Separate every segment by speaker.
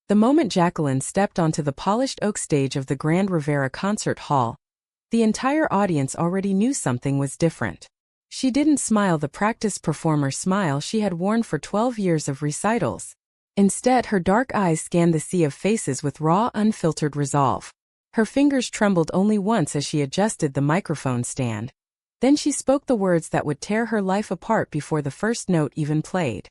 Speaker 1: The moment Jacqueline stepped onto the polished oak stage of the Grand Rivera Concert Hall, the entire audience already knew something was different. She didn't smile the practiced performer smile she had worn for 12 years of recitals. Instead, her dark eyes scanned the sea of faces with raw, unfiltered resolve. Her fingers trembled only once as she adjusted the microphone stand. Then she spoke the words that would tear her life apart before the first note even played.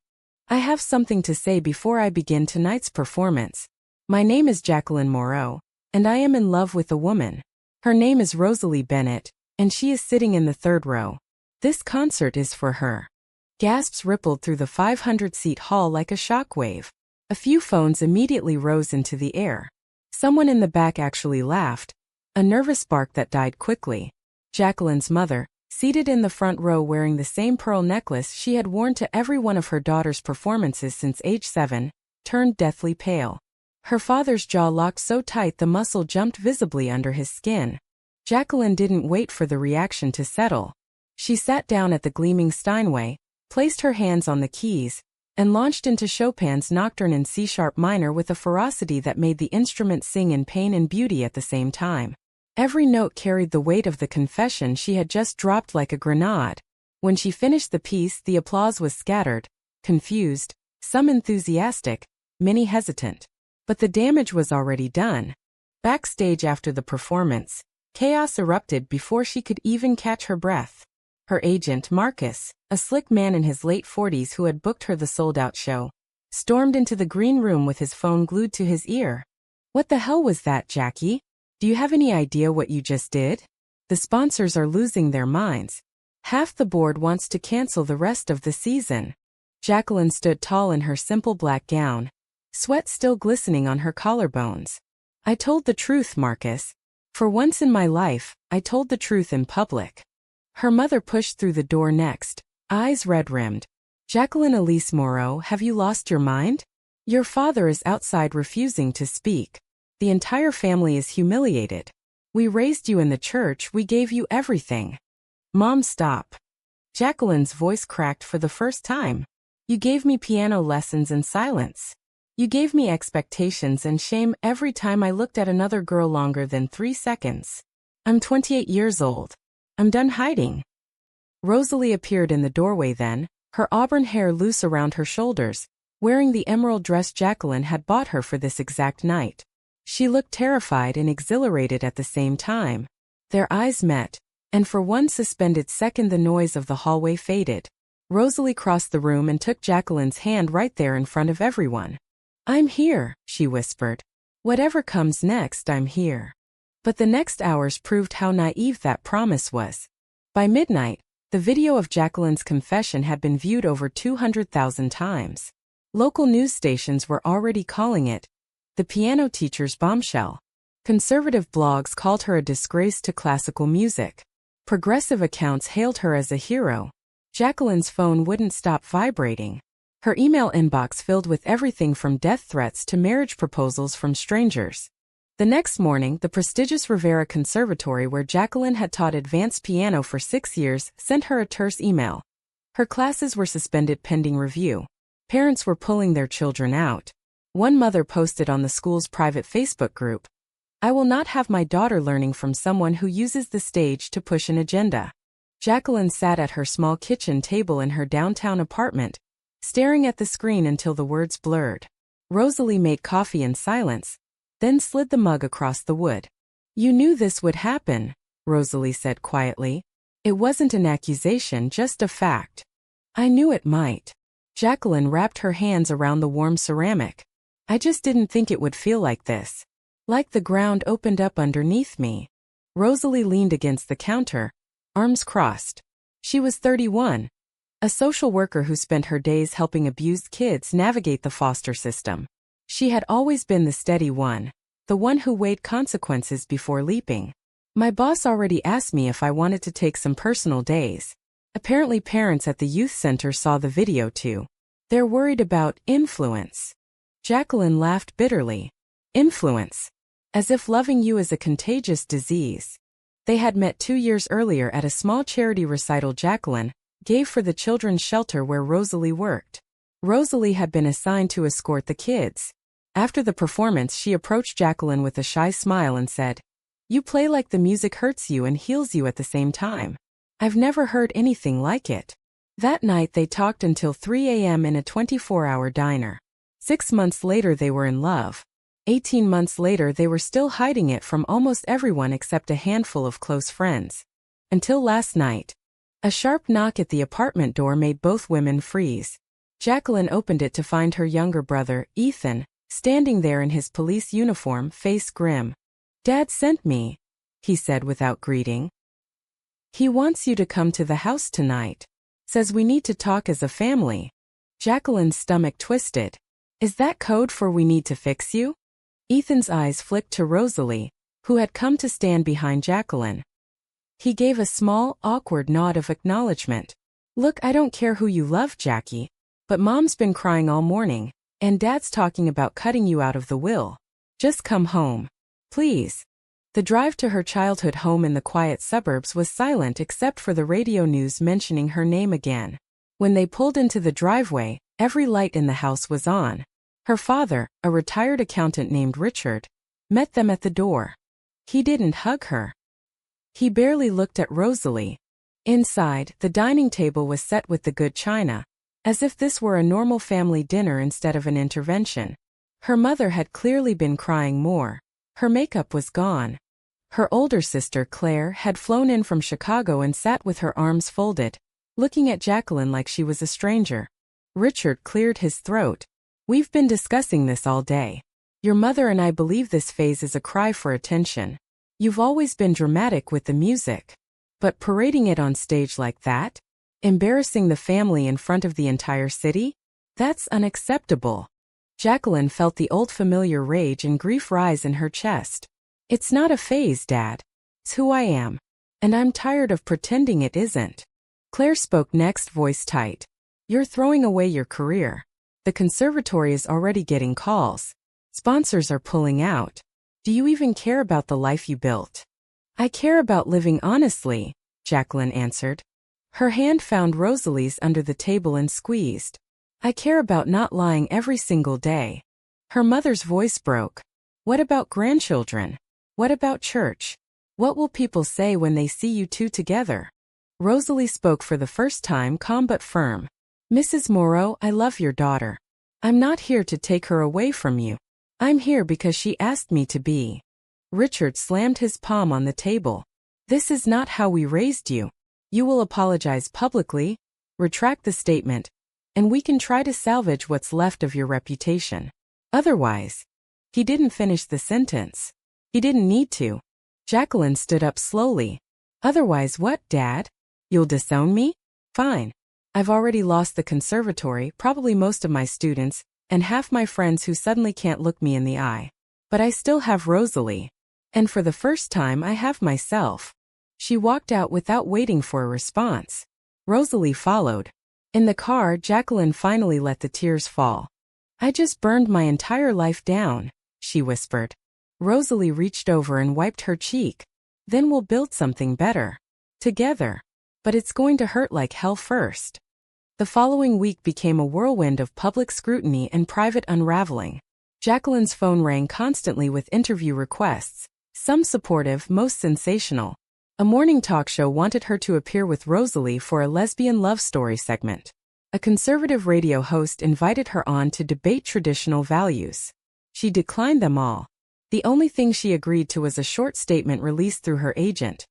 Speaker 1: I have something to say before I begin tonight's performance. My name is Jacqueline Moreau, and I am in love with a woman. Her name is Rosalie Bennett, and she is sitting in the third row. This concert is for her. Gasps rippled through the 500-seat hall like a shockwave. A few phones immediately rose into the air. Someone in the back actually laughed, a nervous bark that died quickly. Jacqueline's mother, seated in the front row wearing the same pearl necklace she had worn to every one of her daughter's performances since age 7, turned deathly pale. Her father's jaw locked so tight the muscle jumped visibly under his skin. Jacqueline didn't wait for the reaction to settle. She sat down at the gleaming Steinway, placed her hands on the keys, and launched into Chopin's Nocturne in C-sharp minor with a ferocity that made the instrument sing in pain and beauty at the same time. Every note carried the weight of the confession she had just dropped like a grenade. When she finished the piece, the applause was scattered, confused, some enthusiastic, many hesitant. But the damage was already done. Backstage after the performance, chaos erupted before she could even catch her breath. Her agent, Marcus, a slick man in his late 40s who had booked her the sold-out show, stormed into the green room with his phone glued to his ear. What the hell was that, Jackie? Do you have any idea what you just did? The sponsors are losing their minds. Half the board wants to cancel the rest of the season. Jacqueline stood tall in her simple black gown, sweat still glistening on her collarbones. I told the truth, Marcus. For once in my life, I told the truth in public. Her mother pushed through the door next, eyes red-rimmed. Jacqueline Elise Moreau, have you lost your mind? Your father is outside refusing to speak. The entire family is humiliated. We raised you in the church, we gave you everything. Mom, stop. Jacqueline's voice cracked for the first time. You gave me piano lessons in silence. You gave me expectations and shame every time I looked at another girl longer than 3 seconds. I'm 28 years old. I'm done hiding. Rosalie appeared in the doorway then, her auburn hair loose around her shoulders, wearing the emerald dress Jacqueline had bought her for this exact night. She looked terrified and exhilarated at the same time. Their eyes met, and for one suspended second the noise of the hallway faded. Rosalie crossed the room and took Jacqueline's hand right there in front of everyone. I'm here, she whispered. Whatever comes next, I'm here. But the next hours proved how naive that promise was. By midnight, the video of Jacqueline's confession had been viewed over 200,000 times. Local news stations were already calling it the piano teacher's bombshell. Conservative blogs called her a disgrace to classical music. Progressive accounts hailed her as a hero. Jacqueline's phone wouldn't stop vibrating. Her email inbox filled with everything from death threats to marriage proposals from strangers. The next morning, the prestigious Rivera Conservatory where Jacqueline had taught advanced piano for 6 years sent her a terse email. Her classes were suspended pending review. Parents were pulling their children out. One mother posted on the school's private Facebook group, I will not have my daughter learning from someone who uses the stage to push an agenda. Jacqueline sat at her small kitchen table in her downtown apartment, staring at the screen until the words blurred. Rosalie made coffee in silence, then slid the mug across the wood. You knew this would happen, Rosalie said quietly. It wasn't an accusation, just a fact. I knew it might. Jacqueline wrapped her hands around the warm ceramic. I just didn't think it would feel like this. Like the ground opened up underneath me. Rosalie leaned against the counter, arms crossed. She was 31, a social worker who spent her days helping abused kids navigate the foster system. She had always been the steady one, the one who weighed consequences before leaping. My boss already asked me if I wanted to take some personal days. Apparently parents at the youth center saw the video too. They're worried about influence. Jacqueline laughed bitterly. Influence. As if loving you is a contagious disease. They had met 2 years earlier at a small charity recital Jacqueline gave for the children's shelter where Rosalie worked. Rosalie had been assigned to escort the kids. After the performance, she approached Jacqueline with a shy smile and said, "You play like the music hurts you and heals you at the same time. I've never heard anything like it." That night they talked until 3 a.m. in a 24-hour diner. 6 months later they were in love. 18 months later they were still hiding it from almost everyone except a handful of close friends. Until last night. A sharp knock at the apartment door made both women freeze. Jacqueline opened it to find her younger brother, Ethan, standing there in his police uniform, face grim. "Dad sent me," he said without greeting. "He wants you to come to the house tonight. Says we need to talk as a family." Jacqueline's stomach twisted. "Is that code for we need to fix you?" Ethan's eyes flicked to Rosalie, who had come to stand behind Jacqueline. He gave a small, awkward nod of acknowledgement. "Look, I don't care who you love, Jackie, but Mom's been crying all morning, and Dad's talking about cutting you out of the will. Just come home. Please." The drive to her childhood home in the quiet suburbs was silent except for the radio news mentioning her name again. When they pulled into the driveway, every light in the house was on. Her father, a retired accountant named Richard, met them at the door. He didn't hug her. He barely looked at Rosalie. Inside, the dining table was set with the good china, as if this were a normal family dinner instead of an intervention. Her mother had clearly been crying more. Her makeup was gone. Her older sister, Claire, had flown in from Chicago and sat with her arms folded, looking at Jacqueline like she was a stranger. Richard cleared his throat. "We've been discussing this all day. Your mother and I believe this phase is a cry for attention. You've always been dramatic with the music. But parading it on stage like that? Embarrassing the family in front of the entire city? That's unacceptable." Jacqueline felt the old familiar rage and grief rise in her chest. "It's not a phase, Dad. It's who I am. And I'm tired of pretending it isn't." Claire spoke next, voice tight. "You're throwing away your career. The conservatory is already getting calls. Sponsors are pulling out. Do you even care about the life you built?" "I care about living honestly," Jacqueline answered. Her hand found Rosalie's under the table and squeezed. "I care about not lying every single day." Her mother's voice broke. "What about grandchildren? What about church? What will people say when they see you two together?" Rosalie spoke for the first time, calm but firm. "Mrs. Moreau, I love your daughter. I'm not here to take her away from you. I'm here because she asked me to be." Richard slammed his palm on the table. "This is not how we raised you. You will apologize publicly, retract the statement, and we can try to salvage what's left of your reputation. Otherwise..." He didn't finish the sentence. He didn't need to. Jacqueline stood up slowly. "Otherwise what, Dad? You'll disown me? Fine. I've already lost the conservatory, probably most of my students, and half my friends who suddenly can't look me in the eye. But I still have Rosalie. And for the first time I have myself." She walked out without waiting for a response. Rosalie followed. In the car, Jacqueline finally let the tears fall. "I just burned my entire life down," she whispered. Rosalie reached over and wiped her cheek. "Then we'll build something better. Together. But it's going to hurt like hell first." The following week became a whirlwind of public scrutiny and private unraveling. Jacqueline's phone rang constantly with interview requests, some supportive, most sensational. A morning talk show wanted her to appear with Rosalie for a lesbian love story segment. A conservative radio host invited her on to debate traditional values. She declined them all. The only thing she agreed to was a short statement released through her agent.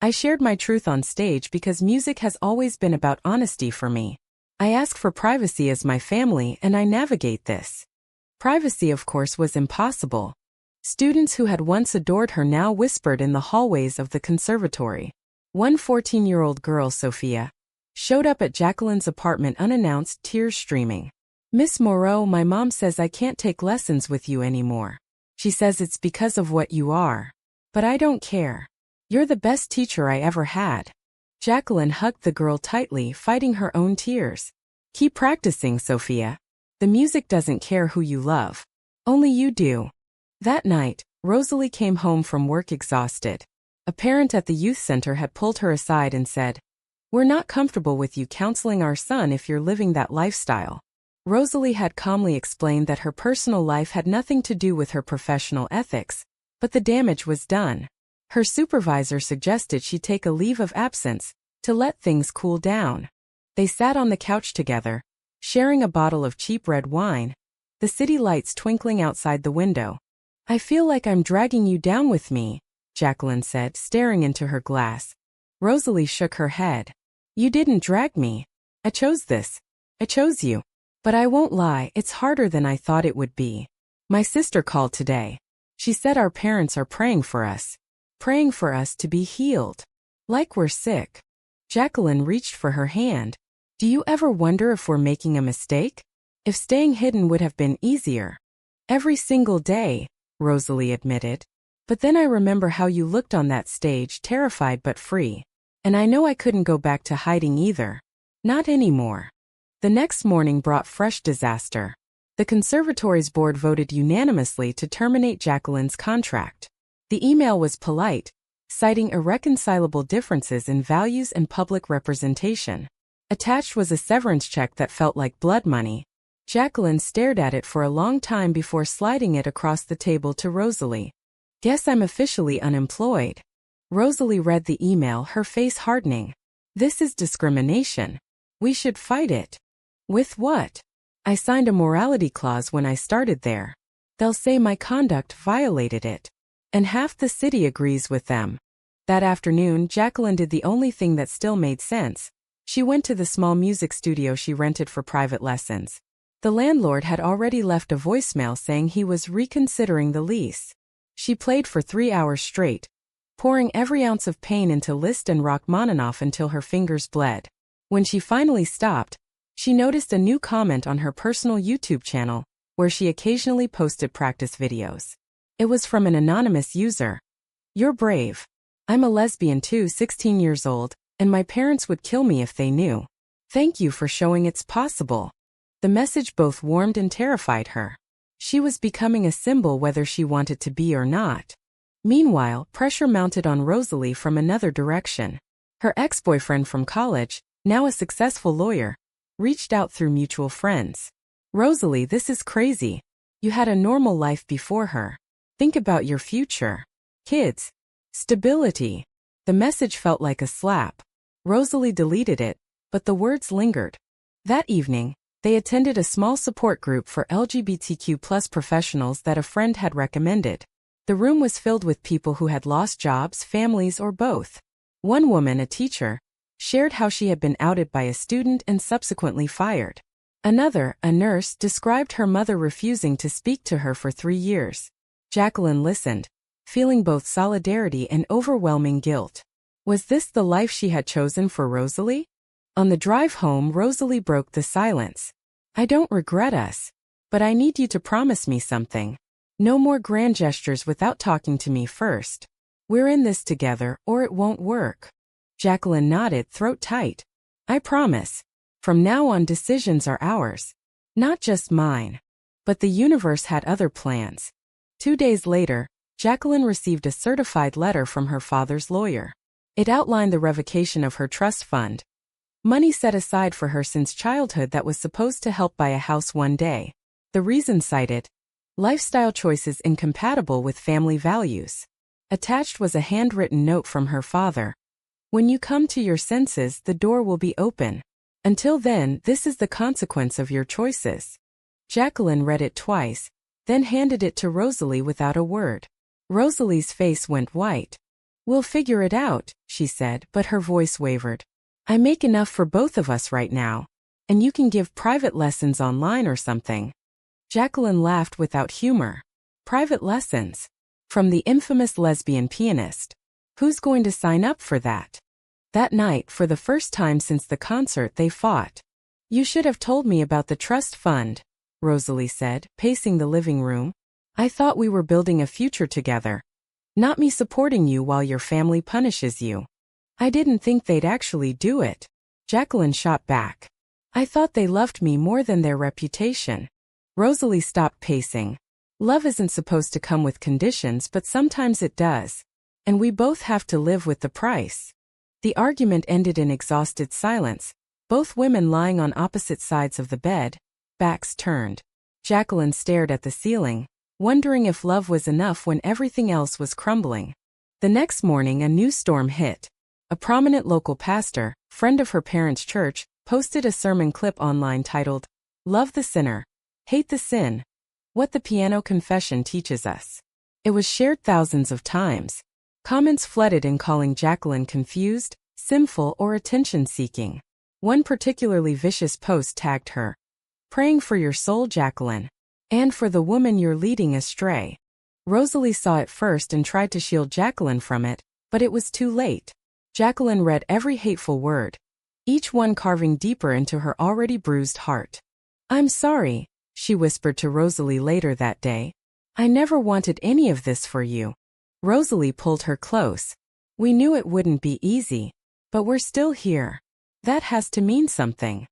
Speaker 1: "I shared my truth on stage because music has always been about honesty for me. I ask for privacy as my family and I navigate this." Privacy, of course, was impossible. Students who had once adored her now whispered in the hallways of the conservatory. One 14-year-old girl, Sophia, showed up at Jacqueline's apartment unannounced, tears streaming. "Miss Moreau, my mom says I can't take lessons with you anymore. She says it's because of what you are. But I don't care. You're the best teacher I ever had." Jacqueline hugged the girl tightly, fighting her own tears. "Keep practicing, Sophia. The music doesn't care who you love. Only you do." That night, Rosalie came home from work exhausted. A parent at the youth center had pulled her aside and said, "We're not comfortable with you counseling our son if you're living that lifestyle." Rosalie had calmly explained that her personal life had nothing to do with her professional ethics, but the damage was done. Her supervisor suggested she take a leave of absence to let things cool down. They sat on the couch together, sharing a bottle of cheap red wine, the city lights twinkling outside the window. "I feel like I'm dragging you down with me," Jacqueline said, staring into her glass. Rosalie shook her head. "You didn't drag me. I chose this. I chose you. But I won't lie, it's harder than I thought it would be. My sister called today. She said our parents are praying for us to be healed. Like we're sick." Jacqueline reached for her hand. "Do you ever wonder if we're making a mistake? If staying hidden would have been easier?" "Every single day," Rosalie admitted. "But then I remember how you looked on that stage, terrified but free. And I know I couldn't go back to hiding either. Not anymore." The next morning brought fresh disaster. The conservatory's board voted unanimously to terminate Jacqueline's contract. The email was polite, citing irreconcilable differences in values and public representation. Attached was a severance check that felt like blood money. Jacqueline stared at it for a long time before sliding it across the table to Rosalie. "Guess I'm officially unemployed." Rosalie read the email, her face hardening. "This is discrimination. We should fight it." "With what?" "I signed a morality clause when I started there. They'll say my conduct violated it. And half the city agrees with them." That afternoon, Jacqueline did the only thing that still made sense. She went to the small music studio she rented for private lessons. The landlord had already left a voicemail saying he was reconsidering the lease. She played for 3 hours straight, pouring every ounce of pain into Liszt and Rachmaninoff until her fingers bled. When she finally stopped, she noticed a new comment on her personal YouTube channel, where she occasionally posted practice videos. It was from an anonymous user. "You're brave. I'm a lesbian too, 16 years old, and my parents would kill me if they knew. Thank you for showing it's possible." The message both warmed and terrified her. She was becoming a symbol whether she wanted to be or not. Meanwhile, pressure mounted on Rosalie from another direction. Her ex-boyfriend from college, now a successful lawyer, reached out through mutual friends. "Rosalie, this is crazy. You had a normal life before her. Think about your future. Kids. Stability." The message felt like a slap. Rosalie deleted it, but the words lingered. That evening, they attended a small support group for LGBTQ+ professionals that a friend had recommended. The room was filled with people who had lost jobs, families, or both. One woman, a teacher, shared how she had been outed by a student and subsequently fired. Another, a nurse, described her mother refusing to speak to her for 3 years. Jacqueline listened, feeling both solidarity and overwhelming guilt. Was this the life she had chosen for Rosalie? On the drive home, Rosalie broke the silence. "I don't regret us. But I need you to promise me something. No more grand gestures without talking to me first. We're in this together, or it won't work." Jacqueline nodded, throat tight. "I promise. From now on, decisions are ours. Not just mine." But the universe had other plans. 2 days later, Jacqueline received a certified letter from her father's lawyer. It outlined the revocation of her trust fund, money set aside for her since childhood that was supposed to help buy a house one day. The reason cited: lifestyle choices incompatible with family values. Attached was a handwritten note from her father. "When you come to your senses, the door will be open. Until then, this is the consequence of your choices." Jacqueline read it twice, then handed it to Rosalie without a word. Rosalie's face went white. "We'll figure it out," she said, but her voice wavered. "I make enough for both of us right now. And you can give private lessons online or something." Jacqueline laughed without humor. "Private lessons? From the infamous lesbian pianist. Who's going to sign up for that?" That night, for the first time since the concert, they fought. "You should have told me about the trust fund," Rosalie said, pacing the living room. "I thought we were building a future together. Not me supporting you while your family punishes you." "I didn't think they'd actually do it," Jacqueline shot back. "I thought they loved me more than their reputation." Rosalie stopped pacing. "Love isn't supposed to come with conditions, but sometimes it does. And we both have to live with the price." The argument ended in exhausted silence, both women lying on opposite sides of the bed, backs turned. Jacqueline stared at the ceiling, wondering if love was enough when everything else was crumbling. The next morning a new storm hit. A prominent local pastor, friend of her parents' church, posted a sermon clip online titled, "Love the Sinner, Hate the Sin. What the Piano Confession Teaches Us." It was shared thousands of times. Comments flooded in calling Jacqueline confused, sinful, or attention-seeking. One particularly vicious post tagged her, "Praying for your soul, Jacqueline, and for the woman you're leading astray." Rosalie saw it first and tried to shield Jacqueline from it, but it was too late. Jacqueline read every hateful word, each one carving deeper into her already bruised heart. "I'm sorry," she whispered to Rosalie later that day. "I never wanted any of this for you." Rosalie pulled her close. "We knew it wouldn't be easy, but we're still here. That has to mean something."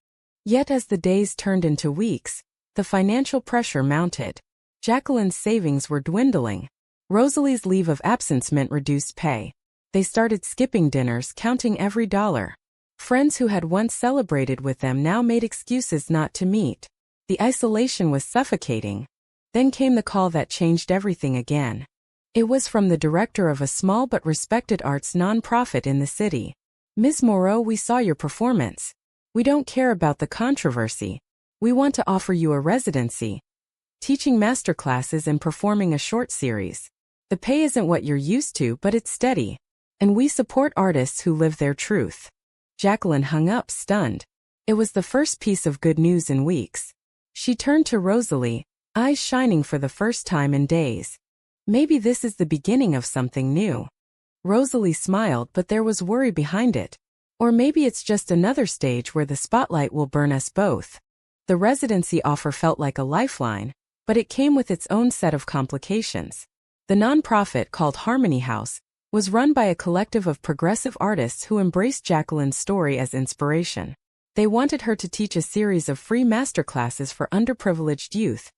Speaker 1: Yet as the days turned into weeks, the financial pressure mounted. Jacqueline's savings were dwindling. Rosalie's leave of absence meant reduced pay. They started skipping dinners, counting every dollar. Friends who had once celebrated with them now made excuses not to meet. The isolation was suffocating. Then came the call that changed everything again. It was from the director of a small but respected arts nonprofit in the city. "Ms. Moreau, we saw your performance. We don't care about the controversy. We want to offer you a residency, teaching masterclasses and performing a short series. The pay isn't what you're used to, but it's steady. And we support artists who live their truth." Jacqueline hung up, stunned. It was the first piece of good news in weeks. She turned to Rosalie, eyes shining for the first time in days. "Maybe this is the beginning of something new." Rosalie smiled, but there was worry behind it. "Or maybe it's just another stage where the spotlight will burn us both." The residency offer felt like a lifeline, but it came with its own set of complications. The nonprofit, called Harmony House, was run by a collective of progressive artists who embraced Jacqueline's story as inspiration. They wanted her to teach a series of free masterclasses for underprivileged youth,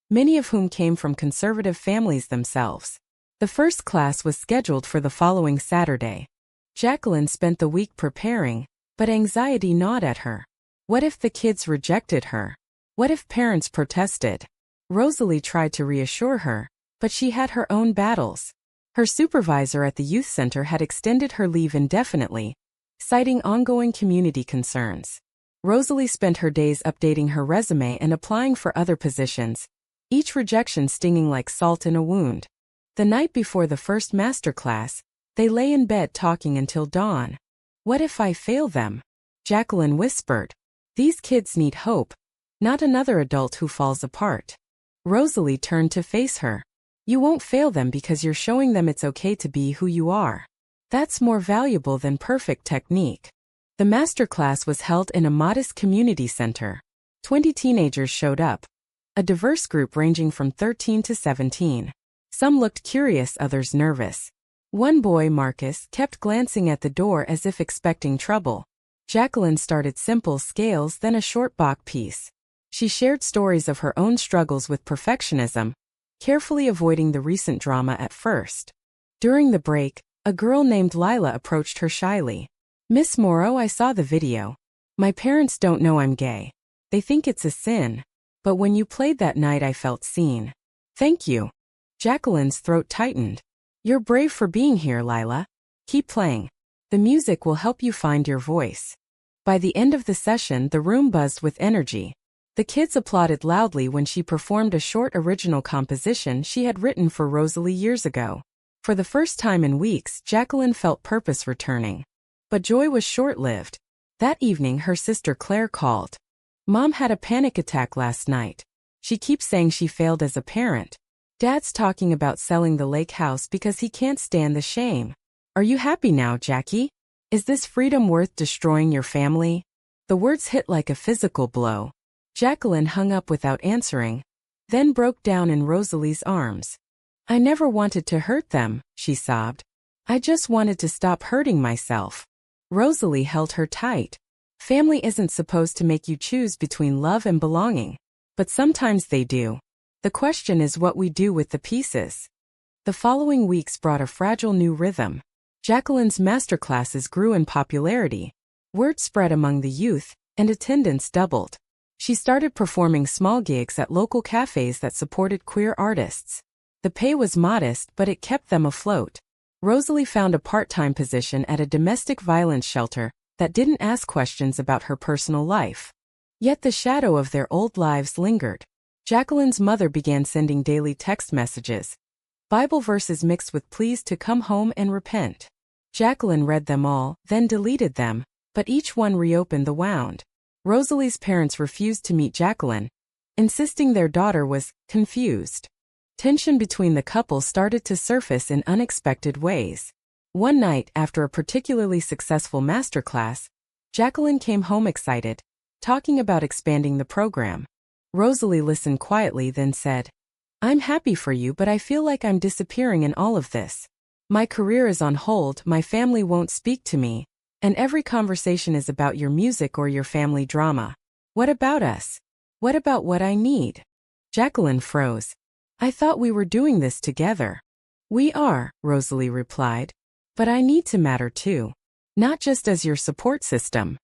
Speaker 1: many of whom came from conservative families themselves. The first class was scheduled for the following Saturday. Jacqueline spent the week preparing, but anxiety gnawed at her. What if the kids rejected her? What if parents protested? Rosalie tried to reassure her, but she had her own battles. Her supervisor at the youth center had extended her leave indefinitely, citing ongoing community concerns. Rosalie spent her days updating her resume and applying for other positions, each rejection stinging like salt in a wound. The night before the first masterclass, they lay in bed talking until dawn. "What if I fail them?" Jacqueline whispered. "These kids need hope, not another adult who falls apart." Rosalie turned to face her. "You won't fail them because you're showing them it's okay to be who you are. That's more valuable than perfect technique." The masterclass was held in a modest community center. 20 teenagers showed up, a diverse group ranging from 13 to 17. Some looked curious, others nervous. One boy, Marcus, kept glancing at the door as if expecting trouble. Jacqueline started simple scales, then a short Bach piece. She shared stories of her own struggles with perfectionism, carefully avoiding the recent drama at first. During the break, a girl named Lila approached her shyly. "Miss Moreau, I saw the video. My parents don't know I'm gay. They think it's a sin. But when you played that night I felt seen." "Thank you." Jacqueline's throat tightened. "You're brave for being here, Lila. Keep playing. The music will help you find your voice." By the end of the session, the room buzzed with energy. The kids applauded loudly when she performed a short original composition she had written for Rosalie years ago. For the first time in weeks, Jacqueline felt purpose returning. But joy was short-lived. That evening, her sister Claire called. "Mom had a panic attack last night. She keeps saying she failed as a parent. Dad's talking about selling the lake house because he can't stand the shame. Are you happy now, Jackie? Is this freedom worth destroying your family?" The words hit like a physical blow. Jacqueline hung up without answering, then broke down in Rosalie's arms. "I never wanted to hurt them," she sobbed. "I just wanted to stop hurting myself." Rosalie held her tight. "Family isn't supposed to make you choose between love and belonging. But sometimes they do. The question is what we do with the pieces." The following weeks brought a fragile new rhythm. Jacqueline's masterclasses grew in popularity. Word spread among the youth, and attendance doubled. She started performing small gigs at local cafes that supported queer artists. The pay was modest, but it kept them afloat. Rosalie found a part-time position at a domestic violence shelter that didn't ask questions about her personal life. Yet the shadow of their old lives lingered. Jacqueline's mother began sending daily text messages, Bible verses mixed with pleas to come home and repent. Jacqueline read them all, then deleted them, but each one reopened the wound. Rosalie's parents refused to meet Jacqueline, insisting their daughter was confused. Tension between the couple started to surface in unexpected ways. One night, after a particularly successful masterclass, Jacqueline came home excited, talking about expanding the program. Rosalie listened quietly, then said, "I'm happy for you, but I feel like I'm disappearing in all of this. My career is on hold, my family won't speak to me, and every conversation is about your music or your family drama. What about us? What about what I need?" Jacqueline froze. "I thought we were doing this together." "We are," Rosalie replied, "but I need to matter too. Not just as your support system."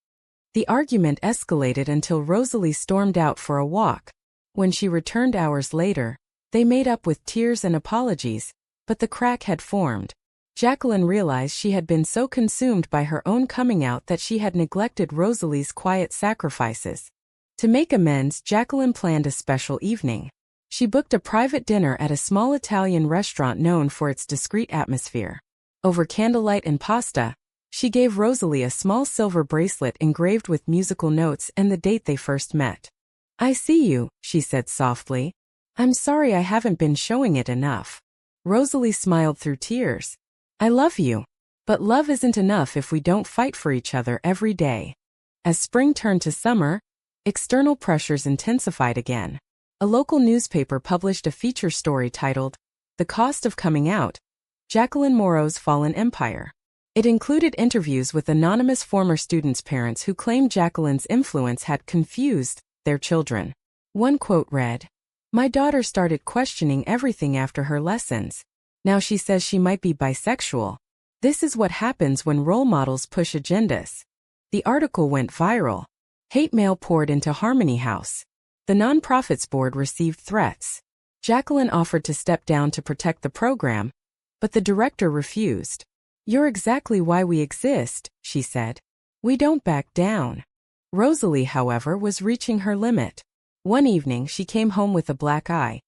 Speaker 1: The argument escalated until Rosalie stormed out for a walk. When she returned hours later, they made up with tears and apologies, but the crack had formed. Jacqueline realized she had been so consumed by her own coming out that she had neglected Rosalie's quiet sacrifices. To make amends, Jacqueline planned a special evening. She booked a private dinner at a small Italian restaurant known for its discreet atmosphere. Over candlelight and pasta, she gave Rosalie a small silver bracelet engraved with musical notes and the date they first met. "I see you," she said softly. "I'm sorry I haven't been showing it enough." Rosalie smiled through tears. "I love you. But love isn't enough if we don't fight for each other every day." As spring turned to summer, external pressures intensified again. A local newspaper published a feature story titled, "The Cost of Coming Out: Jacqueline Moreau's Fallen Empire." It included interviews with anonymous former students' parents who claimed Jacqueline's influence had confused their children. One quote read, "My daughter started questioning everything after her lessons. Now she says she might be bisexual. This is what happens when role models push agendas." The article went viral. Hate mail poured into Harmony House. The nonprofit's board received threats. Jacqueline offered to step down to protect the program, but the director refused. "You're exactly why we exist," she said. "We don't back down." Rosalie, however, was reaching her limit. One evening she came home with a black eye.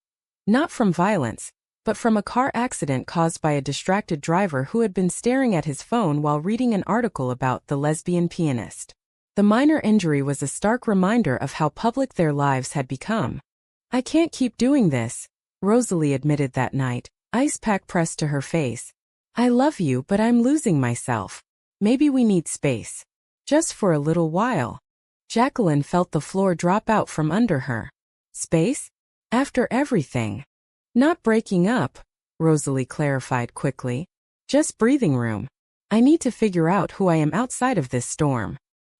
Speaker 1: Not from violence, but from a car accident caused by a distracted driver who had been staring at his phone while reading an article about the lesbian pianist. The minor injury was a stark reminder of how public their lives had become. "I can't keep doing this," Rosalie admitted that night, ice pack pressed to her face. "I love you, but I'm losing myself. Maybe we need space. Just for a little while." Jacqueline felt the floor drop out from under her. Space? After everything. "Not breaking up," Rosalie clarified quickly. "Just breathing room. I need to figure out who I am outside of this storm."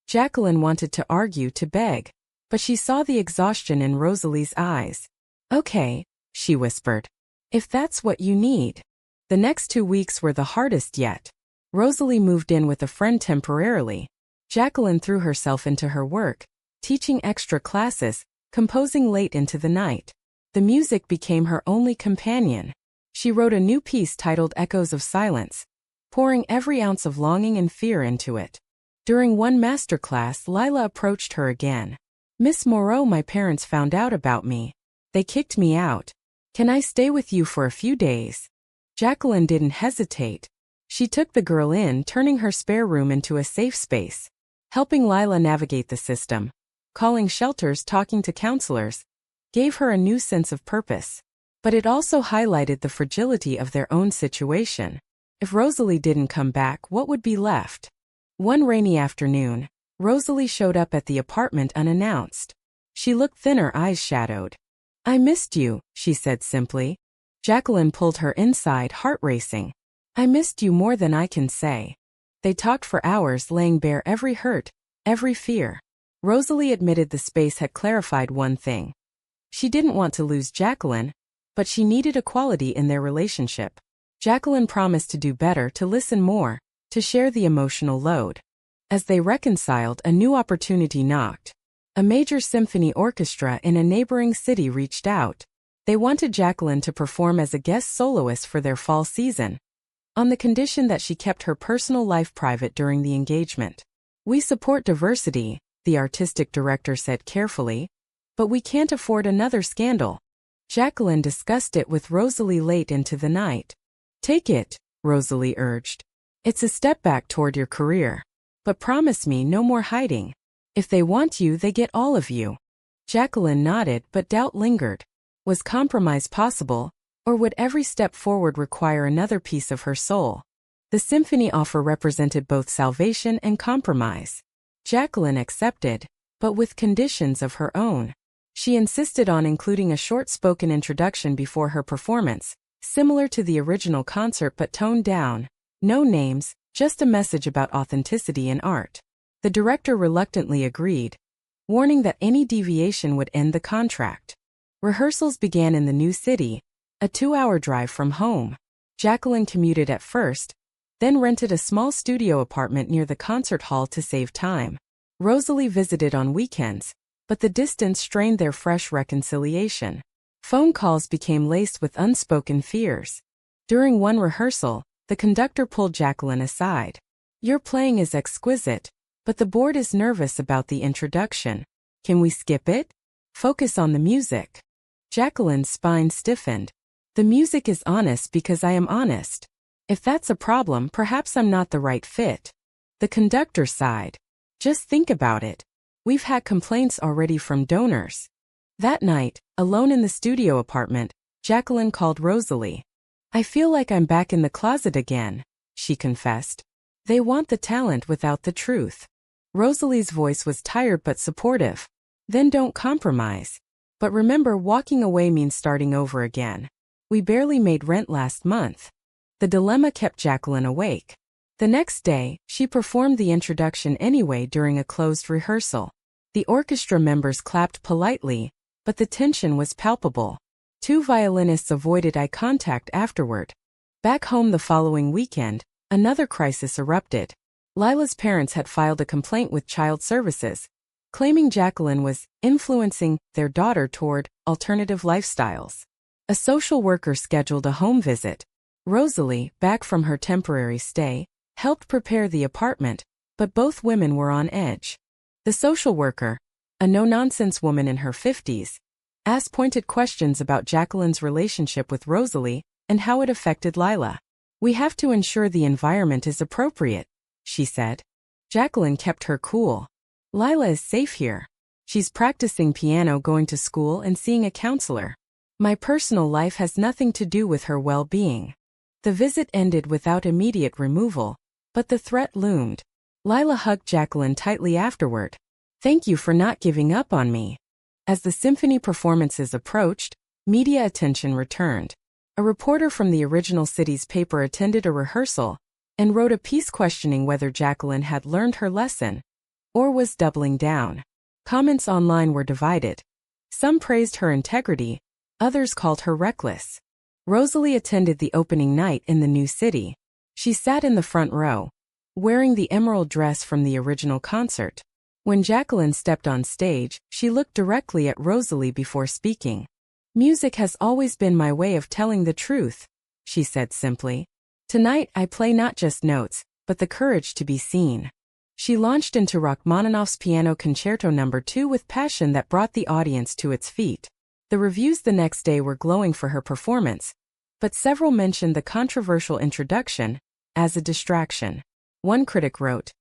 Speaker 1: Jacqueline wanted to argue, to beg, but she saw the exhaustion in Rosalie's eyes. "Okay," she whispered. "If that's what you need." The next 2 weeks were the hardest yet. Rosalie moved in with a friend temporarily. Jacqueline threw herself into her work, teaching extra classes, composing late into the night. The music became her only companion. She wrote a new piece titled Echoes of Silence, pouring every ounce of longing and fear into it. During one masterclass, Lila approached her again. "Miss Moreau, my parents found out about me. They kicked me out. Can I stay with you for a few days?" Jacqueline didn't hesitate. She took the girl in, turning her spare room into a safe space, helping Lila navigate the system. Calling shelters, talking to counselors, gave her a new sense of purpose. But it also highlighted the fragility of their own situation. If Rosalie didn't come back, what would be left? One rainy afternoon, Rosalie showed up at the apartment unannounced. She looked thin, her eyes shadowed. "I missed you," she said simply. Jacqueline pulled her inside, heart racing. "I missed you more than I can say." They talked for hours, laying bare every hurt, every fear. Rosalie admitted the space had clarified one thing. She didn't want to lose Jacqueline, but she needed equality in their relationship. Jacqueline promised to do better, to listen more, to share the emotional load. As they reconciled, a new opportunity knocked. A major symphony orchestra in a neighboring city reached out. They wanted Jacqueline to perform as a guest soloist for their fall season, on the condition that she kept her personal life private during the engagement. "We support diversity," the artistic director said carefully, "but we can't afford another scandal." Jacqueline discussed it with Rosalie late into the night. "Take it," Rosalie urged. "It's a step back toward your career. But promise me no more hiding. If they want you, they get all of you." Jacqueline nodded, but doubt lingered. Was compromise possible, or would every step forward require another piece of her soul? The symphony offer represented both salvation and compromise. Jacqueline accepted, but with conditions of her own. She insisted on including a short spoken introduction before her performance, similar to the original concert but toned down. No names, just a message about authenticity in art. The director reluctantly agreed, warning that any deviation would end the contract. Rehearsals began in the new city, a 2-hour drive from home. Jacqueline commuted at first, then rented a small studio apartment near the concert hall to save time. Rosalie visited on weekends, but the distance strained their fresh reconciliation. Phone calls became laced with unspoken fears. During one rehearsal, the conductor pulled Jacqueline aside. "Your playing is exquisite, but the board is nervous about the introduction. Can we skip it? Focus on the music." Jacqueline's spine stiffened. "The music is honest because I am honest. If that's a problem, perhaps I'm not the right fit." The conductor sighed. "Just think about it. We've had complaints already from donors." That night, alone in the studio apartment, Jacqueline called Rosalie. "I feel like I'm back in the closet again," she confessed. "They want the talent without the truth." Rosalie's voice was tired but supportive. "Then don't compromise. But remember, walking away means starting over again. We barely made rent last month." The dilemma kept Jacqueline awake. The next day, she performed the introduction anyway during a closed rehearsal. The orchestra members clapped politely, but the tension was palpable. 2 violinists avoided eye contact afterward. Back home the following weekend, another crisis erupted. Lila's parents had filed a complaint with Child Services, claiming Jacqueline was influencing their daughter toward alternative lifestyles. A social worker scheduled a home visit. Rosalie, back from her temporary stay, helped prepare the apartment, but both women were on edge. The social worker, a no-nonsense woman in her 50s, asked pointed questions about Jacqueline's relationship with Rosalie and how it affected Lila. "We have to ensure the environment is appropriate," she said. Jacqueline kept her cool. "Lila is safe here. She's practicing piano, going to school, and seeing a counselor. My personal life has nothing to do with her well-being." The visit ended without immediate removal, but the threat loomed. Lila hugged Jacqueline tightly afterward. "Thank you for not giving up on me." As the symphony performances approached, media attention returned. A reporter from the original city's paper attended a rehearsal and wrote a piece questioning whether Jacqueline had learned her lesson or was doubling down. Comments online were divided. Some praised her integrity, others called her reckless. Rosalie attended the opening night in the new city. She sat in the front row, wearing the emerald dress from the original concert. When Jacqueline stepped on stage, she looked directly at Rosalie before speaking. "Music has always been my way of telling the truth," she said simply. "Tonight I play not just notes, but the courage to be seen." She launched into Rachmaninoff's Piano Concerto No. 2 with passion that brought the audience to its feet. The reviews the next day were glowing for her performance, but several mentioned the controversial introduction as a distraction. One critic wrote,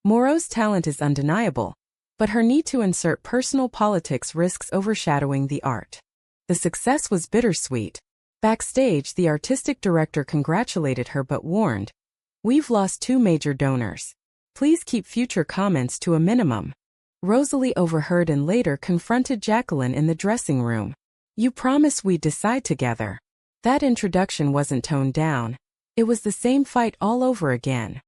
Speaker 1: "Moreau's talent is undeniable, but her need to insert personal politics risks overshadowing the art." The success was bittersweet. Backstage, the artistic director congratulated her but warned, "We've lost 2 major donors. Please keep future comments to a minimum." Rosalie overheard and later confronted Jacqueline in the dressing room. "You promised we'd decide together." That introduction wasn't toned down. It was the same fight all over again.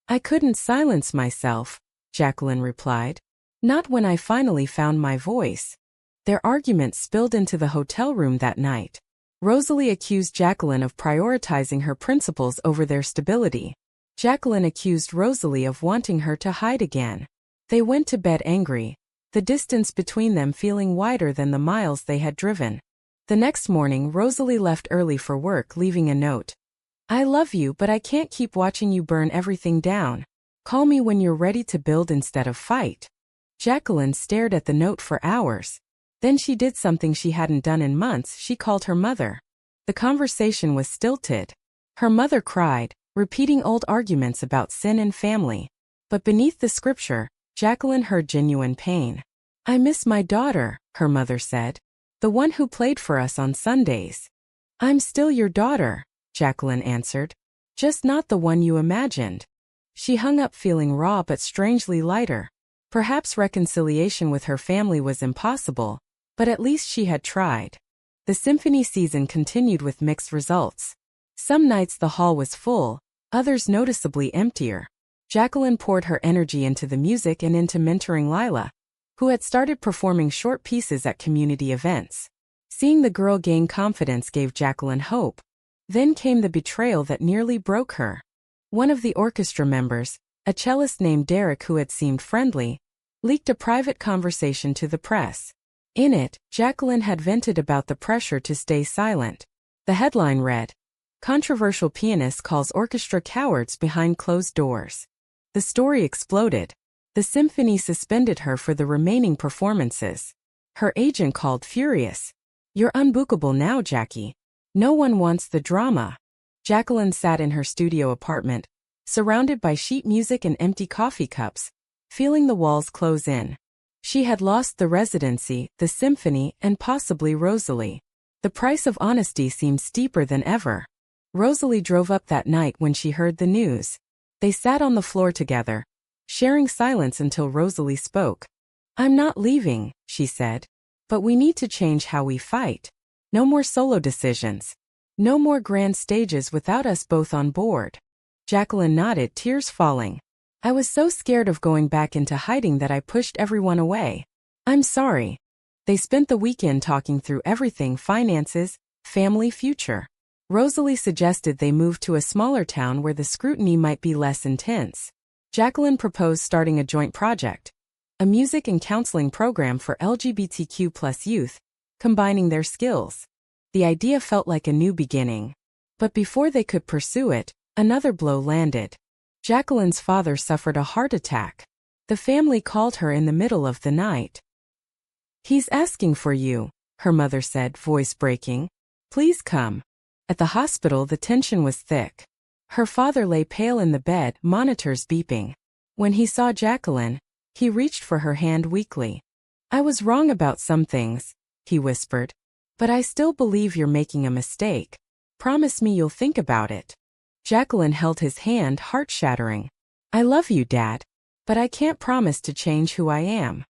Speaker 1: "I couldn't silence myself," Jacqueline replied. "Not when I finally found my voice." Their argument spilled into the hotel room that night. Rosalie accused Jacqueline of prioritizing her principles over their stability. Jacqueline accused Rosalie of wanting her to hide again. They went to bed angry, the distance between them feeling wider than the miles they had driven. The next morning, Rosalie left early for work, leaving a note. I love you, but I can't keep watching you burn everything down. Call me when you're ready to build instead of fight. Jacqueline stared at the note for hours. Then she did something she hadn't done in months. She called her mother. The conversation was stilted. Her mother cried, repeating old arguments about sin and family. But beneath the scripture, Jacqueline heard genuine pain. I miss my daughter, her mother said. The one who played for us on Sundays. I'm still your daughter, Jacqueline answered. Just not the one you imagined. She hung up feeling raw but strangely lighter. Perhaps reconciliation with her family was impossible, but at least she had tried. The symphony season continued with mixed results. Some nights the hall was full, others noticeably emptier. Jacqueline poured her energy into the music and into mentoring Lila, who had started performing short pieces at community events. Seeing the girl gain confidence gave Jacqueline hope. Then came the betrayal that nearly broke her. One of the orchestra members, a cellist named Derek who had seemed friendly, leaked a private conversation to the press. In it, Jacqueline had vented about the pressure to stay silent. The headline read, Controversial pianist calls orchestra cowards behind closed doors. The story exploded. The symphony suspended her for the remaining performances. Her agent called furious. You're unbookable now, Jackie. No one wants the drama. Jacqueline sat in her studio apartment, surrounded by sheet music and empty coffee cups, feeling the walls close in. She had lost the residency, the symphony, and possibly Rosalie. The price of honesty seemed steeper than ever. Rosalie drove up that night when she heard the news. They sat on the floor together, sharing silence until Rosalie spoke. I'm not leaving, she said. But we need to change how we fight. No more solo decisions. No more grand stages without us both on board. Jacqueline nodded, tears falling. I was so scared of going back into hiding that I pushed everyone away. I'm sorry. They spent the weekend talking through everything: finances, family, future. Rosalie suggested they move to a smaller town where the scrutiny might be less intense. Jacqueline proposed starting a joint project, a music and counseling program for LGBTQ+ youth, combining their skills. The idea felt like a new beginning. But before they could pursue it, another blow landed. Jacqueline's father suffered a heart attack. The family called her in the middle of the night. He's asking for you, her mother said, voice breaking. Please come. At the hospital, the tension was thick. Her father lay pale in the bed, monitors beeping. When he saw Jacqueline, he reached for her hand weakly. I was wrong about some things, he whispered. But I still believe you're making a mistake. Promise me you'll think about it. Jacqueline held his hand, heart-shattering. I love you, Dad. But I can't promise to change who I am.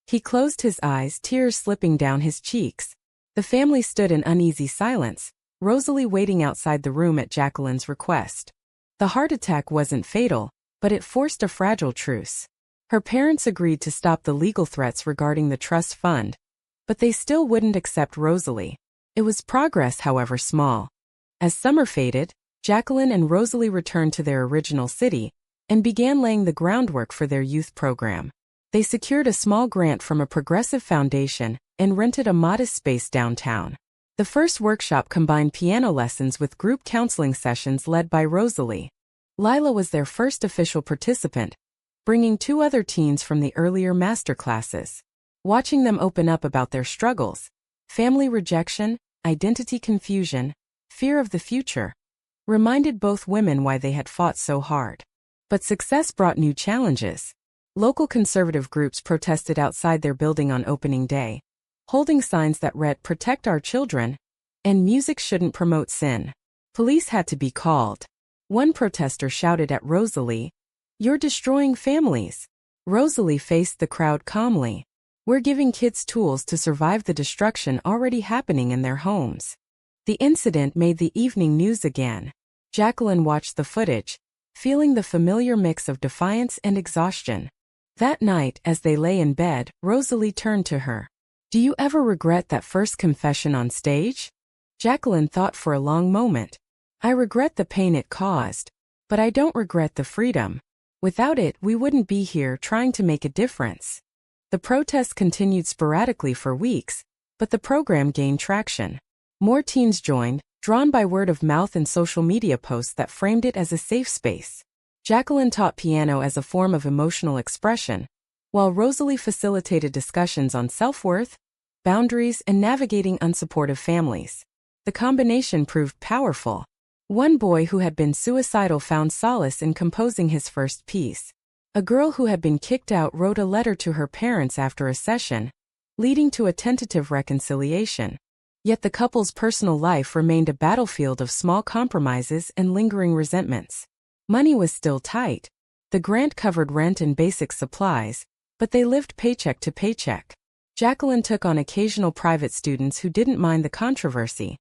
Speaker 1: He closed his eyes, tears slipping down his cheeks. The family stood in uneasy silence, Rosalie waiting outside the room at Jacqueline's request. The heart attack wasn't fatal, but it forced a fragile truce. Her parents agreed to stop the legal threats regarding the trust fund, but they still wouldn't accept Rosalie. It was progress, however small. As summer faded, Jacqueline and Rosalie returned to their original city and began laying the groundwork for their youth program. They secured a small grant from a progressive foundation and rented a modest space downtown. The first workshop combined piano lessons with group counseling sessions led by Rosalie. Lila was their first official participant, bringing 2 other teens from the earlier masterclasses. Watching them open up about their struggles, family rejection, identity confusion, fear of the future, reminded both women why they had fought so hard. But success brought new challenges. Local conservative groups protested outside their building on opening day, holding signs that read, "Protect our children," and "Music shouldn't promote sin." Police had to be called. One protester shouted at Rosalie, "You're destroying families." Rosalie faced the crowd calmly. "We're giving kids tools to survive the destruction already happening in their homes." The incident made the evening news again. Jacqueline watched the footage, feeling the familiar mix of defiance and exhaustion. That night, as they lay in bed, Rosalie turned to her. "Do you ever regret that first confession on stage?" Jacqueline thought for a long moment. "I regret the pain it caused, but I don't regret the freedom. Without it, we wouldn't be here trying to make a difference." The protests continued sporadically for weeks, but the program gained traction. More teens joined, drawn by word of mouth and social media posts that framed it as a safe space. Jacqueline taught piano as a form of emotional expression, while Rosalie facilitated discussions on self-worth, boundaries, and navigating unsupportive families. The combination proved powerful. One boy who had been suicidal found solace in composing his first piece. A girl who had been kicked out wrote a letter to her parents after a session, leading to a tentative reconciliation. Yet the couple's personal life remained a battlefield of small compromises and lingering resentments. Money was still tight. The grant covered rent and basic supplies, but they lived paycheck to paycheck. Jacqueline took on occasional private students who didn't mind the controversy,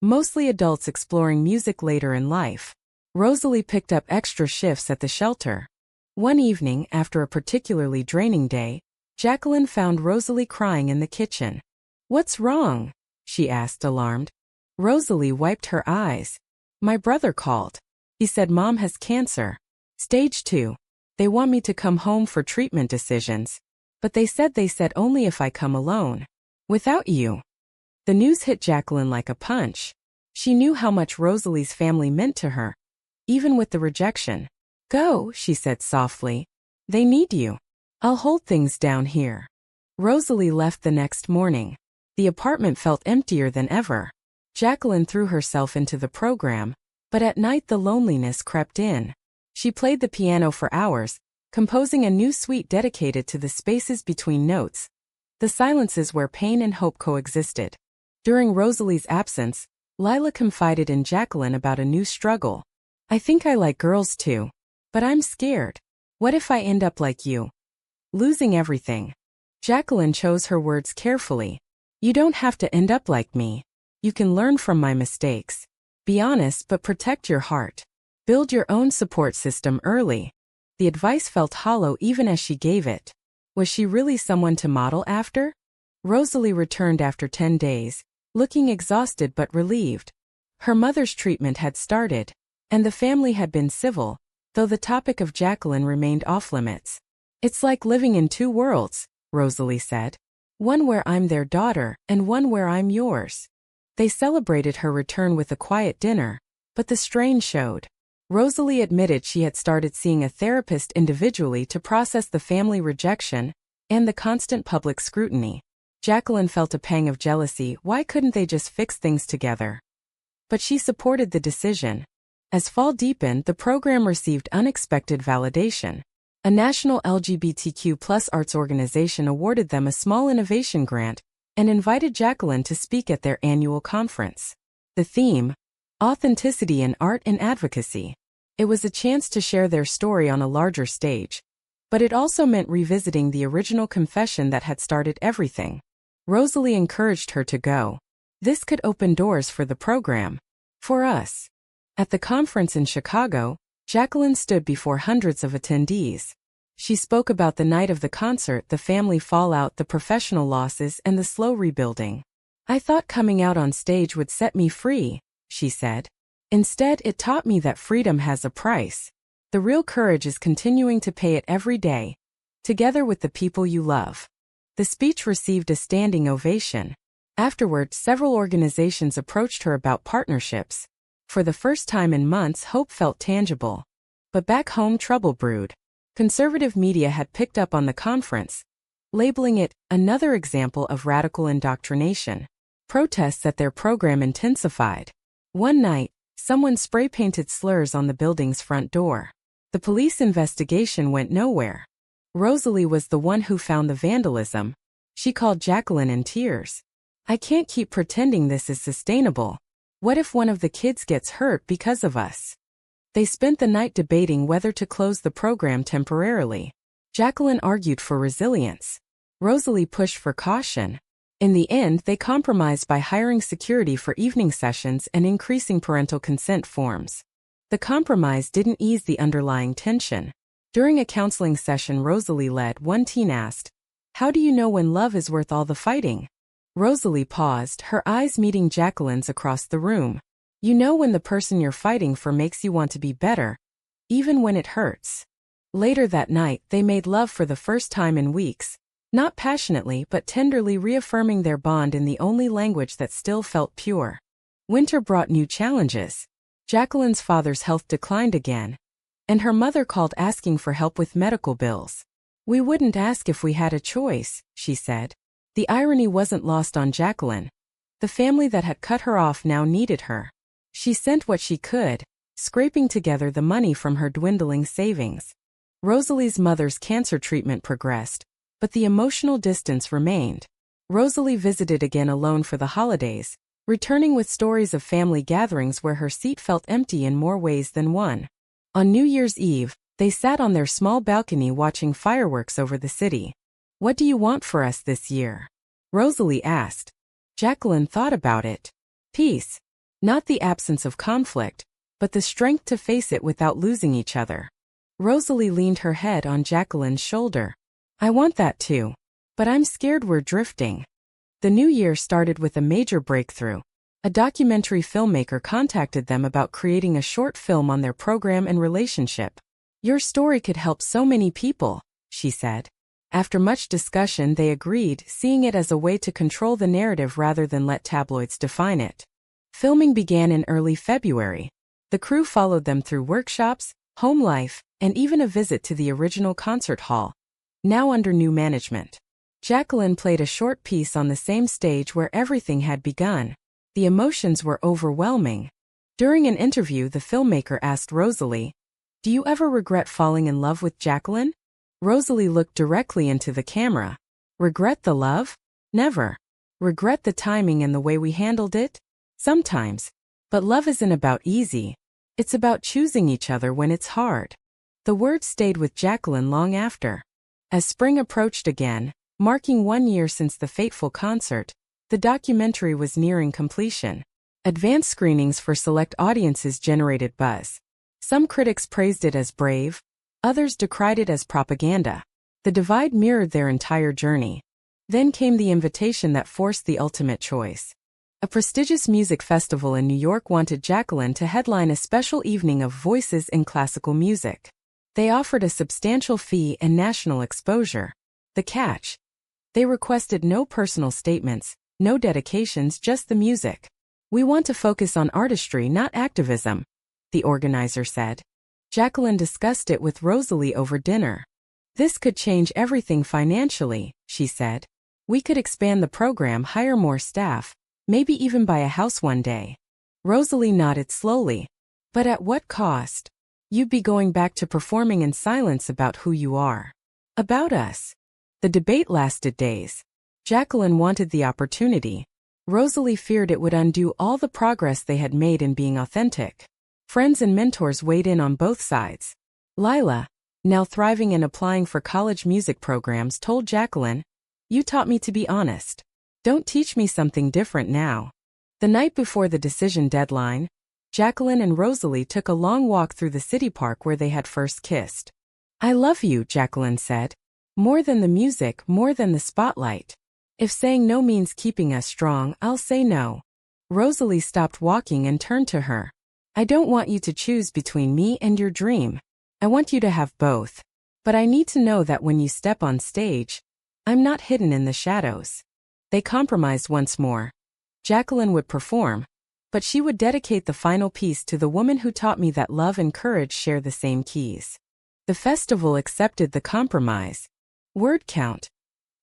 Speaker 1: mostly adults exploring music later in life. Rosalie picked up extra shifts at the shelter. One evening, after a particularly draining day, Jacqueline found Rosalie crying in the kitchen. "What's wrong?" she asked, alarmed. Rosalie wiped her eyes. "My brother called. He said Mom has cancer. Stage 2. They want me to come home for treatment decisions. But they said only if I come alone. Without you." The news hit Jacqueline like a punch. She knew how much Rosalie's family meant to her, even with the rejection. "Go," she said softly. "They need you. I'll hold things down here." Rosalie left the next morning. The apartment felt emptier than ever. Jacqueline threw herself into the program, but at night the loneliness crept in. She played the piano for hours, composing a new suite dedicated to the spaces between notes, the silences where pain and hope coexisted. During Rosalie's absence, Lila confided in Jacqueline about a new struggle. "I think I like girls too. But I'm scared. What if I end up like you? Losing everything." Jacqueline chose her words carefully. "You don't have to end up like me. You can learn from my mistakes. Be honest but protect your heart. Build your own support system early." The advice felt hollow even as she gave it. Was she really someone to model after? Rosalie returned after 10 days, looking exhausted but relieved. Her mother's treatment had started, and the family had been civil, though the topic of Jacqueline remained off-limits. "It's like living in two worlds," Rosalie said. "One where I'm their daughter, and one where I'm yours." They celebrated her return with a quiet dinner, but the strain showed. Rosalie admitted she had started seeing a therapist individually to process the family rejection and the constant public scrutiny. Jacqueline felt a pang of jealousy. Why couldn't they just fix things together? But she supported the decision. As fall deepened, the program received unexpected validation. A national LGBTQ+ arts organization awarded them a small innovation grant and invited Jacqueline to speak at their annual conference. The theme: authenticity in art and advocacy. It was a chance to share their story on a larger stage. But it also meant revisiting the original confession that had started everything. Rosalie encouraged her to go. This could open doors for the program. For us. At the conference in Chicago, Jacqueline stood before hundreds of attendees. She spoke about the night of the concert, the family fallout, the professional losses, and the slow rebuilding. "I thought coming out on stage would set me free," she said. "Instead, it taught me that freedom has a price. The real courage is continuing to pay it every day, together with the people you love." The speech received a standing ovation. Afterward, several organizations approached her about partnerships. For the first time in months, hope felt tangible. But back home, trouble brewed. Conservative media had picked up on the conference, labeling it another example of radical indoctrination. Protests at their program intensified. One night, someone spray-painted slurs on the building's front door. The police investigation went nowhere. Rosalie was the one who found the vandalism. She called Jacqueline in tears. "I can't keep pretending this is sustainable. What if one of the kids gets hurt because of us?" They spent the night debating whether to close the program temporarily. Jacqueline argued for resilience. Rosalie pushed for caution. In the end, they compromised by hiring security for evening sessions and increasing parental consent forms. The compromise didn't ease the underlying tension. During a counseling session Rosalie led, one teen asked, "How do you know when love is worth all the fighting?" Rosalie paused, her eyes meeting Jacqueline's across the room. "You know when the person you're fighting for makes you want to be better, even when it hurts." Later that night, they made love for the first time in weeks, Not passionately but tenderly reaffirming their bond in the only language that still felt pure. Winter brought new challenges. Jacqueline's father's health declined again, and her mother called asking for help with medical bills. "We wouldn't ask if we had a choice," she said. The irony wasn't lost on Jacqueline. The family that had cut her off now needed her. She sent what she could, scraping together the money from her dwindling savings. Rosalie's mother's cancer treatment progressed, but the emotional distance remained. Rosalie visited again alone for the holidays, returning with stories of family gatherings where her seat felt empty in more ways than one. On New Year's Eve, they sat on their small balcony watching fireworks over the city. "What do you want for us this year?" Rosalie asked. Jacqueline thought about it. Peace. Not the absence of conflict, but the strength to face it without losing each other. Rosalie leaned her head on Jacqueline's shoulder. "I want that too. But I'm scared we're drifting." The new year started with a major breakthrough. A documentary filmmaker contacted them about creating a short film on their program and relationship. "Your story could help so many people," she said. After much discussion, they agreed, seeing it as a way to control the narrative rather than let tabloids define it. Filming began in early February. The crew followed them through workshops, home life, and even a visit to the original concert hall, now under new management. Jacqueline played a short piece on the same stage where everything had begun. The emotions were overwhelming. During an interview, the filmmaker asked Rosalie, "Do you ever regret falling in love with Jacqueline?" Rosalie looked directly into the camera. "Regret the love? Never. Regret the timing and the way we handled it? Sometimes. But love isn't about easy. It's about choosing each other when it's hard." The words stayed with Jacqueline long after. As spring approached again, marking 1 year since the fateful concert, the documentary was nearing completion. Advanced screenings for select audiences generated buzz. Some critics praised it as brave, others decried it as propaganda. The divide mirrored their entire journey. Then came the invitation that forced the ultimate choice. A prestigious music festival in New York wanted Jacqueline to headline a special evening of voices in classical music. They offered a substantial fee and national exposure. The catch? They requested no personal statements, no dedications, just the music. "We want to focus on artistry, not activism," the organizer said. Jacqueline discussed it with Rosalie over dinner. "This could change everything financially," she said. "We could expand the program, hire more staff, maybe even buy a house one day." Rosalie nodded slowly. "But at what cost? You'd be going back to performing in silence about who you are. About us." The debate lasted days. Jacqueline wanted the opportunity. Rosalie feared it would undo all the progress they had made in being authentic. Friends and mentors weighed in on both sides. Lila, now thriving and applying for college music programs, told Jacqueline, "You taught me to be honest. Don't teach me something different now." The night before the decision deadline, Jacqueline and Rosalie took a long walk through the city park where they had first kissed. "I love you," Jacqueline said. "More than the music, more than the spotlight. If saying no means keeping us strong, I'll say no." Rosalie stopped walking and turned to her. "I don't want you to choose between me and your dream. I want you to have both. But I need to know that when you step on stage, I'm not hidden in the shadows." They compromised once more. Jacqueline would perform, but she would dedicate the final piece to the woman who taught me that love and courage share the same keys. The festival accepted the compromise. Word count: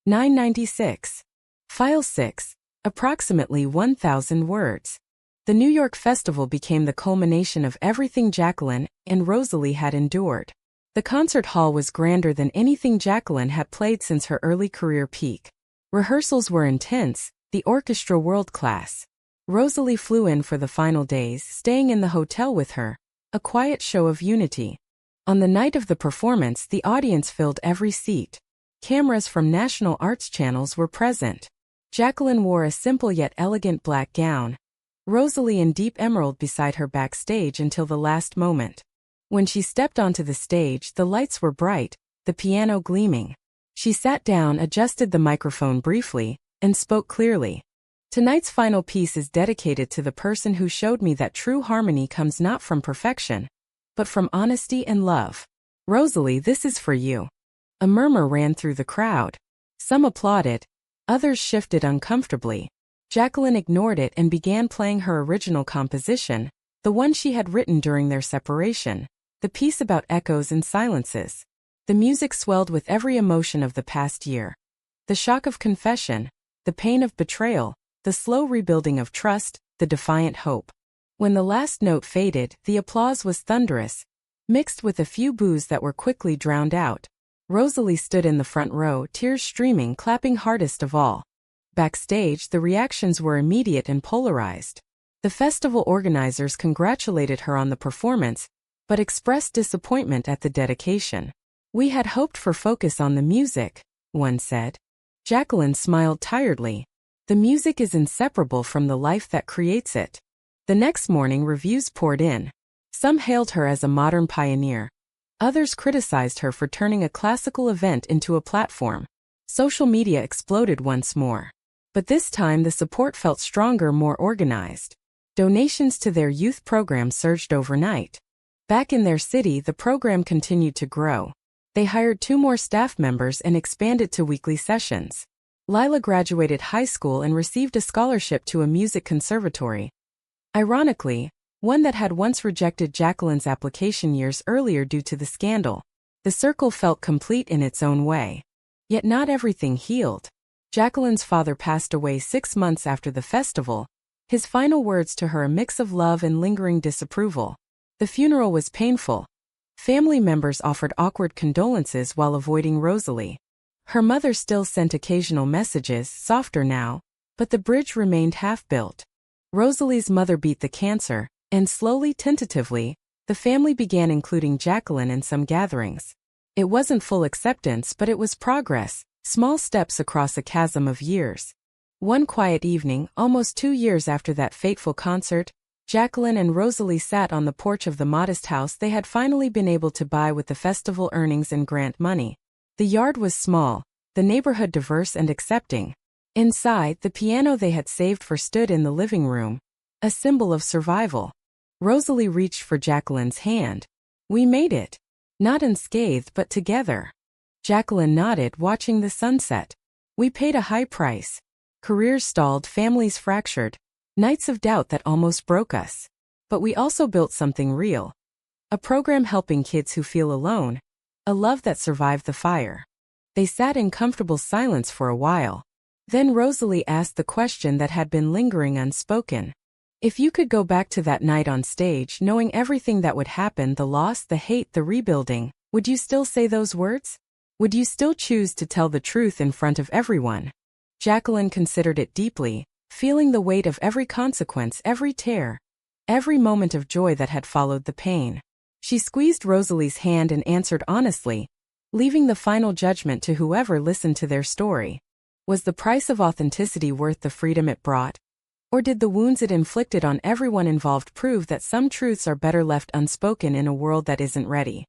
Speaker 1: 996. File 6, approximately 1,000 words. The New York Festival became the culmination of everything Jacqueline and Rosalie had endured. The concert hall was grander than anything Jacqueline had played since her early career peak. Rehearsals were intense, the orchestra world-class. Rosalie flew in for the final days, staying in the hotel with her, a quiet show of unity. On the night of the performance, the audience filled every seat. Cameras from national arts channels were present. Jacqueline wore a simple yet elegant black gown, Rosalie in deep emerald beside her backstage until the last moment. When she stepped onto the stage, the lights were bright, the piano gleaming. She sat down, adjusted the microphone briefly, and spoke clearly. "Tonight's final piece is dedicated to the person who showed me that true harmony comes not from perfection, but from honesty and love. Rosalie, this is for you." A murmur ran through the crowd. Some applauded, others shifted uncomfortably. Jacqueline ignored it and began playing her original composition, the one she had written during their separation, the piece about echoes and silences. The music swelled with every emotion of the past year. The shock of confession, the pain of betrayal, the slow rebuilding of trust, the defiant hope. When the last note faded, the applause was thunderous, mixed with a few boos that were quickly drowned out. Rosalie stood in the front row, tears streaming, clapping hardest of all. Backstage, the reactions were immediate and polarized. The festival organizers congratulated her on the performance, but expressed disappointment at the dedication. "We had hoped for focus on the music," one said. Jacqueline smiled tiredly. "The music is inseparable from the life that creates it." The next morning, reviews poured in. Some hailed her as a modern pioneer. Others criticized her for turning a classical event into a platform. Social media exploded once more. But this time the support felt stronger, more organized. Donations to their youth program surged overnight. Back in their city, the program continued to grow. They hired 2 more staff members and expanded to weekly sessions. Lila graduated high school and received a scholarship to a music conservatory. Ironically, one that had once rejected Jacqueline's application years earlier due to the scandal. The circle felt complete in its own way. Yet not everything healed. Jacqueline's father passed away 6 months after the festival, his final words to her a mix of love and lingering disapproval. The funeral was painful. Family members offered awkward condolences while avoiding Rosalie. Her mother still sent occasional messages, softer now, but the bridge remained half-built. Rosalie's mother beat the cancer, and slowly, tentatively, the family began including Jacqueline in some gatherings. It wasn't full acceptance, but it was progress, small steps across a chasm of years. One quiet evening, almost 2 years after that fateful concert, Jacqueline and Rosalie sat on the porch of the modest house they had finally been able to buy with the festival earnings and grant money. The yard was small, the neighborhood diverse and accepting. Inside, the piano they had saved for stood in the living room, a symbol of survival. Rosalie reached for Jacqueline's hand. "We made it. Not unscathed but together." Jacqueline nodded, watching the sunset. "We paid a high price. Careers stalled, families fractured. Nights of doubt that almost broke us. But we also built something real. A program helping kids who feel alone. A love that survived the fire." They sat in comfortable silence for a while. Then Rosalie asked the question that had been lingering unspoken. "If you could go back to that night on stage, knowing everything that would happen, the loss, the hate, the rebuilding, would you still say those words? Would you still choose to tell the truth in front of everyone?" Jacqueline considered it deeply, feeling the weight of every consequence, every tear, every moment of joy that had followed the pain. She squeezed Rosalie's hand and answered honestly, leaving the final judgment to whoever listened to their story. Was the price of authenticity worth the freedom it brought? Or did the wounds it inflicted on everyone involved prove that some truths are better left unspoken in a world that isn't ready?